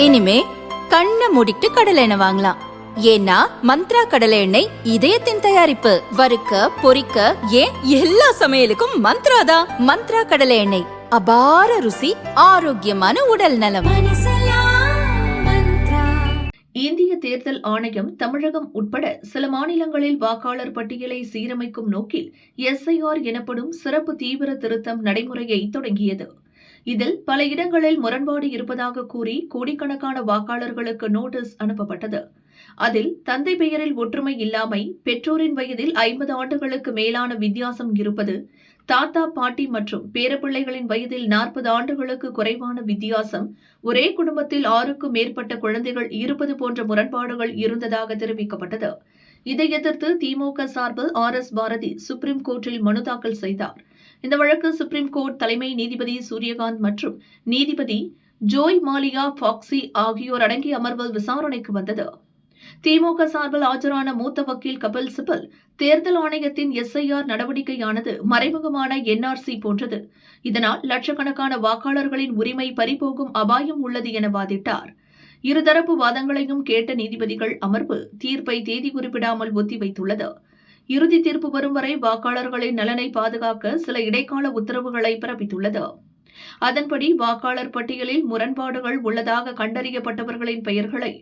இனிமே கண்ணை மூடிட்டு கடலை எண்ணெய் வாங்கலாம். ஏன்னா மந்த்ரா கடலை எண்ணெய் இதயத்தின் தயாரிப்பு. வறுக்க பொரிக்க ஏன் எல்லா சமையலுக்கும் மந்த்ரா தான். மந்த்ரா கடலை எண்ணெய், அபார ருசி, ஆரோக்கியமான உடல் நலம். இந்திய தேர்தல் ஆணையம் தமிழகம் உட்பட சில மாநிலங்களில் வாக்காளர் பட்டியலை சீரமைக்கும் நோக்கில் SIR எனப்படும் சிறப்பு தீவிர திருத்தம் நடைமுறையை தொடங்கியது. இதில் பல இடங்களில் முரண்பாடு இருப்பதாக கூறி கோடிக்கணக்கான வாக்காளர்களுக்கு நோட்டீஸ் அனுப்பப்பட்டது. அதில் தந்தை பெயரில் ஒற்றுமை இல்லாமை, பெற்றோரின் வயதில் 50 ஆண்டுகளுக்கு மேலான வித்தியாசம் இருப்பது, தாத்தா பாட்டி மற்றும் பேரப்பிள்ளைகளின் வயதில் 40 ஆண்டுகளுக்கு குறைவான வித்தியாசம், ஒரே குடும்பத்தில் 6க்கும் மேற்பட்ட குழந்தைகள் இருப்பது போன்ற முரண்பாடுகள் இருந்ததாக தெரிவிக்கப்பட்டது. இதை எதிர்த்து திமுக சார்பில் RS பாரதி சுப்ரீம் கோர்ட்டில் மனு தாக்கல் செய்தார். இந்த வழக்கு சுப்ரீம் கோர்ட் தலைமை நீதிபதி சூரியகாந்த் மற்றும் நீதிபதி ஜோய் மாலியா பாக்சி ஆகியோர் அடங்கிய அமர்வில் விசாரணைக்கு வந்தது. திமுக சார்பில் ஆஜரான மூத்த வக்கீல் கபில் சிபல், தேர்தல் ஆணையத்தின் SIR நடவடிக்கையானது மறைமுகமான NRC போன்றது. இதனால் லட்சக்கணக்கான வாக்காளர்களின் உரிமை பறிபோகும் அபாயம் உள்ளது என வாதிட்டார். இருதரப்பு வாதங்களையும் கேட்ட நீதிபதிகள் அமர்வு தீர்ப்பை தேதி குறிப்பிடாமல் ஒத்திவைத்துள்ளது. இறுதி தீர்ப்பு வரும் வரை வாக்காளர்களின் நலனை பாதுகாக்க சில இடைக்கால உத்தரவுகளை பிறப்பித்துள்ளது. அதன்படி வாக்காளர் பட்டியலில் முரண்பாடுகள் உள்ளதாக கண்டறியப்பட்டவர்களின் பெயர்களை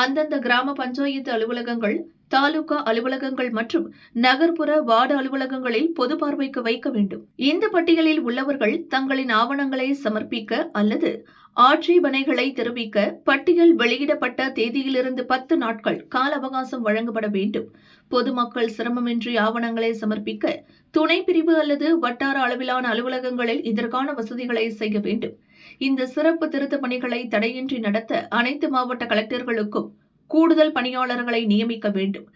அந்தந்த கிராம பஞ்சாயத்து அலுவலகங்கள், தாலுகா அலுவலகங்கள் மற்றும் நகர்ப்புற வார்டு அலுவலகங்களில் பொது பார்வைக்கு வைக்க வேண்டும். இந்த பட்டியலில் உள்ளவர்கள் தங்களின் ஆவணங்களை சமர்ப்பிக்க அல்லது ஆட்சேபனைகளை தெரிவிக்க பட்டியல் வெளியிடப்பட்ட தேதியிலிருந்து 10 நாட்கள் கால அவகாசம் வழங்கப்பட வேண்டும். பொதுமக்கள் சிரமமின்றி ஆவணங்களை சமர்ப்பிக்க துணை பிரிவு அல்லது வட்டார அளவிலான அலுவலகங்களில் இதற்கான வசதிகளை செய்ய வேண்டும். இந்த சிறப்பு திருத்த பணிகளை தடையின்றி நடத்த அனைத்து மாவட்ட கலெக்டர்களுக்கும் கூடுதல் பணியாளர்களை நியமிக்க வேண்டும்.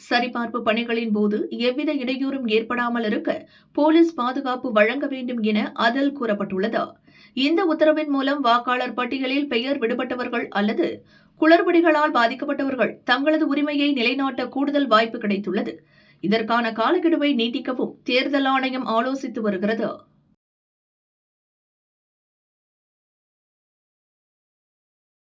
சரிபார்ப்பு பணிகளின் போது எவ்வித இடையூறும் ஏற்படாமல் இருக்க போலீஸ் பாதுகாப்பு வழங்க வேண்டும் என அதில் கூறப்பட்டுள்ளது. இந்த உத்தரவின் மூலம் வாக்காளர் பட்டியலில் பெயர் விடுபட்டவர்கள் அல்லது குளறுபடிகளால் பாதிக்கப்பட்டவர்கள் தங்களது உரிமையை நிலைநாட்ட கூடுதல் வாய்ப்பு கிடைத்துள்ளது. இதற்கான காலக்கெடுவை நீட்டிக்கவும் தேர்தல் ஆணையம் ஆலோசித்து வருகிறது.